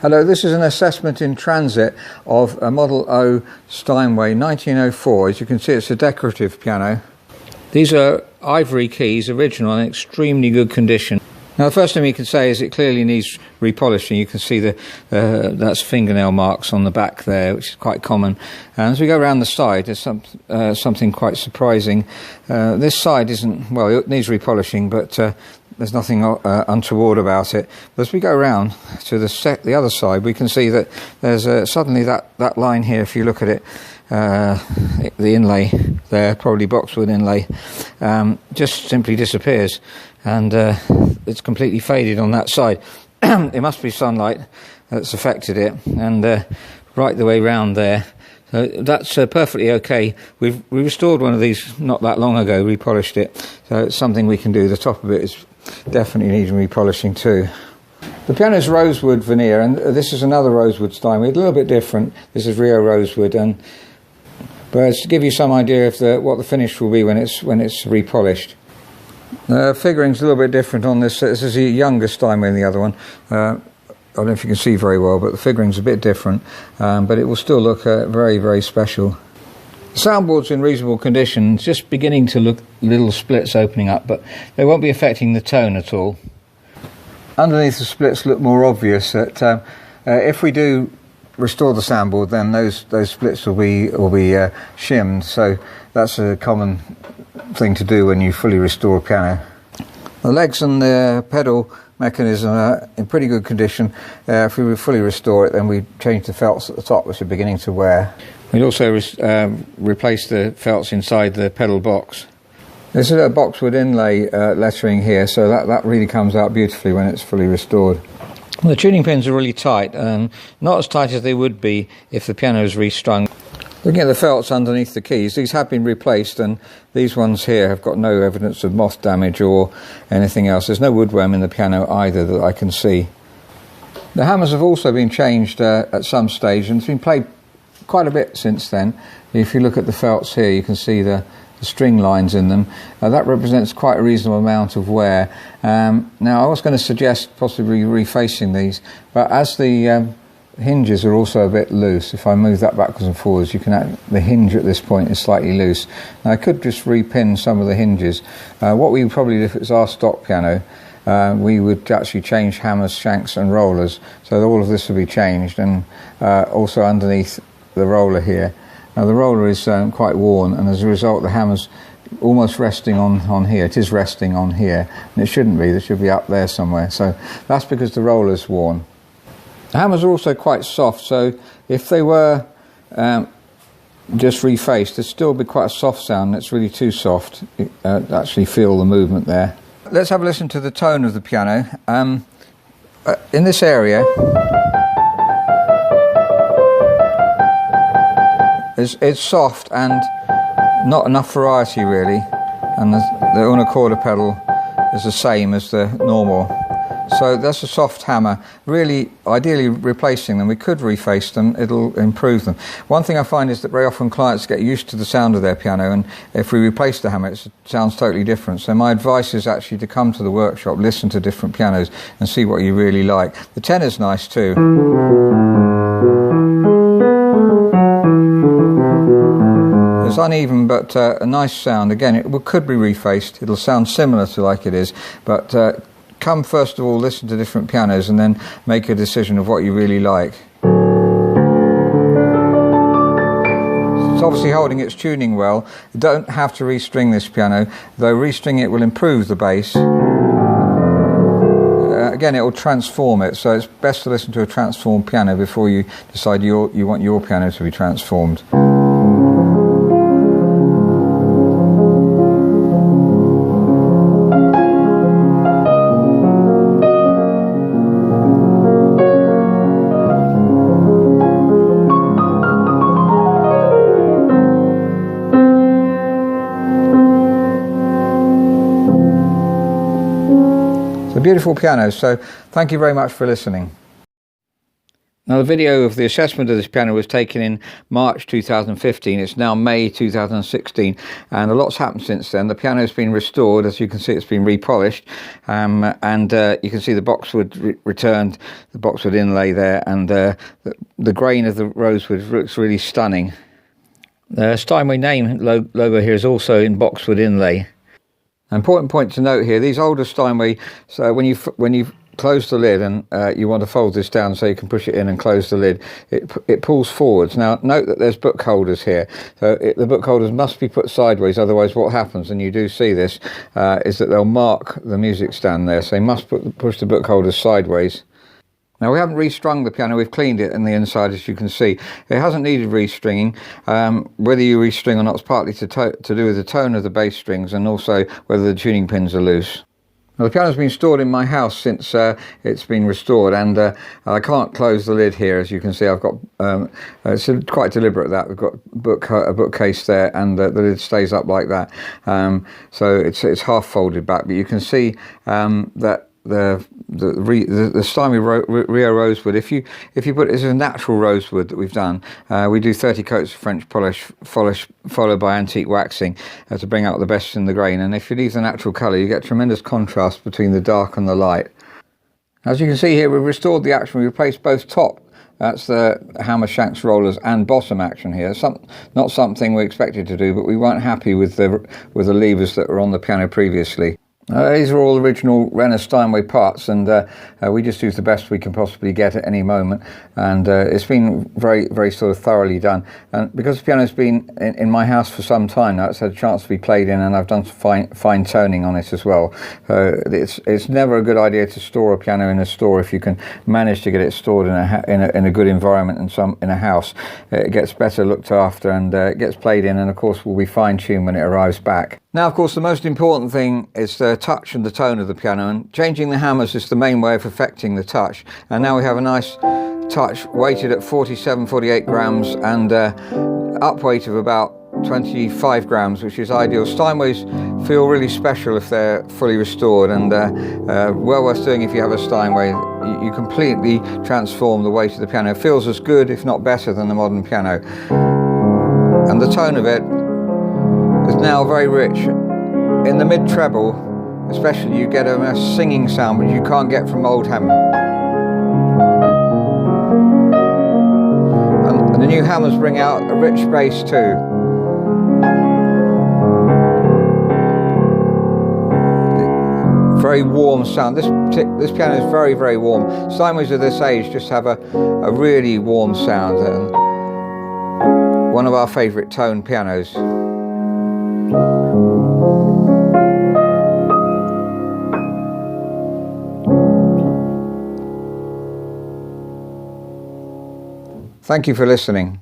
Hello, this is an assessment in transit of a Model O Steinway 1904. As you can see, it's a decorative piano. These are ivory keys, original and extremely good condition. Now, the first thing you can say is it clearly needs repolishing. You can see that's fingernail marks on the back there, which is quite common. And as we go around the side, there's something quite surprising. This side isn't, well, it needs repolishing, but there's nothing untoward about it. But as we go around to the other side, we can see that there's suddenly that line here, if you look at it, the inlay there, probably boxwood inlay, just simply disappears, and it's completely faded on that side. It must be sunlight that's affected it, and right the way round there. So that's perfectly okay. We restored one of these not that long ago, repolished it, so it's something we can do. The top of it is definitely needing repolishing too. The piano is rosewood veneer, and this is another rosewood Steinway, a little bit different. This is Rio rosewood, but to give you some idea of what the finish will be when it's repolished. The figuring's a little bit different on this. This is a younger Steinway than the other one. I don't know if you can see very well, but the figuring's a bit different, but it will still look very, very special. The soundboard's in reasonable condition, just beginning to look little splits opening up, but they won't be affecting the tone at all. Underneath the splits look more obvious. That if we do restore the soundboard, then those splits will be shimmed. So that's a common thing to do when you fully restore a piano. The legs and the pedal mechanism are in pretty good condition. If we fully restore it, then we change the felts at the top, which are beginning to wear. We'd also replace the felts inside the pedal box. This is a boxwood inlay lettering here, so that really comes out beautifully when it's fully restored. Well, the tuning pins are really tight, not as tight as they would be if the piano is restrung. Looking at the felts underneath the keys, these have been replaced, and these ones here have got no evidence of moth damage or anything else. There's no woodworm in the piano either that I can see. The hammers have also been changed at some stage, and it's been played quite a bit since then. If you look at the felts here, you can see the string lines in them. That represents quite a reasonable amount of wear. Now, I was going to suggest possibly refacing these, but as the hinges are also a bit loose, if I move that backwards and forwards, the hinge at this point is slightly loose. Now, I could just repin some of the hinges. What we would probably do if it's our stock piano, we would actually change hammers, shanks and rollers, so all of this will be changed, and also underneath the roller here. Now, the roller is quite worn, and as a result the hammer's almost resting on here. It is resting on here, and it shouldn't be. It should be up there somewhere, so that's because the roller's worn. The hammers are also quite soft, so if they were just refaced, there'd still be quite a soft sound. It's really too soft. Actually feel the movement there. Let's have a listen to the tone of the piano. In this area, it's soft and not enough variety really, and the unicorda pedal is the same as the normal. So that's a soft hammer. Really, ideally replacing them. We could reface them, it'll improve them. One thing I find is that very often clients get used to the sound of their piano, and if we replace the hammer, it sounds totally different. So my advice is actually to come to the workshop, listen to different pianos and see what you really like. The tenor's nice too. It's uneven, but a nice sound. Again, it could be refaced. It'll sound similar to like it is, but come first of all, listen to different pianos, and then make a decision of what you really like. It's obviously holding its tuning well. You don't have to restring this piano, though restringing it will improve the bass. Again, it will transform it, so it's best to listen to a transformed piano before you decide you want your piano to be transformed. Beautiful piano, so thank you very much for listening. Now, the video of the assessment of this piano was taken in March 2015. It's now May 2016, and a lot's happened since then. The piano has been restored. As you can see, it's been repolished, and you can see the boxwood returned, the boxwood inlay there, and the grain of the rosewood looks really stunning. The Steinway name logo here is also in boxwood inlay. An important point to note here: these older Steinway, so when you close the lid and you want to fold this down so you can push it in and close the lid, it pulls forwards. Now note that there's book holders here, so the book holders must be put sideways, otherwise what happens, and you do see this, is that they'll mark the music stand there, so you must push the book holders sideways. Now, we haven't restrung the piano, we've cleaned it in the inside, as you can see. It hasn't needed restringing. Whether you restring or not is partly to do with the tone of the bass strings, and also whether the tuning pins are loose. Now, the piano's been stored in my house since it's been restored, and I can't close the lid here. As you can see, I've got, it's quite deliberate that we've got a bookcase there, and the lid stays up like that. So it's half folded back, but you can see that the Steinway Rio rosewood, if you put it as a natural rosewood that we've done, we do 30 coats of French polish followed by antique waxing to bring out the best in the grain, and if you leave the natural colour you get tremendous contrast between the dark and the light. As you can see here, we've restored the action. We replaced both top, that's the hammer shanks rollers, and bottom action here. Not something we expected to do, but we weren't happy with the levers that were on the piano previously. These are all original Renner Steinway parts, and we just use the best we can possibly get at any moment, and it's been very, very sort of thoroughly done. And because the piano's been in my house for some time now, it's had a chance to be played in, and I've done some fine toning on it as well. It's never a good idea to store a piano in a store if you can manage to get it stored in a good environment in a house. It gets better looked after, and it gets played in, and of course will be fine-tuned when it arrives back. Now, of course, the most important thing is the touch and the tone of the piano, and changing the hammers is the main way of affecting the touch. And now we have a nice touch weighted at 48 grams and up weight of about 25 grams, which is ideal. Steinways feel really special if they're fully restored, and well worth doing if you have a Steinway. You completely transform the weight of the piano. It feels as good, if not better, than the modern piano. And the tone of it is now very rich. In the mid-treble especially, you get a singing sound which you can't get from old hammer. And the new hammers bring out a rich bass too. Very warm sound. This piano is very, very warm. Steinways of this age just have a really warm sound, and one of our favourite tone pianos. Thank you for listening.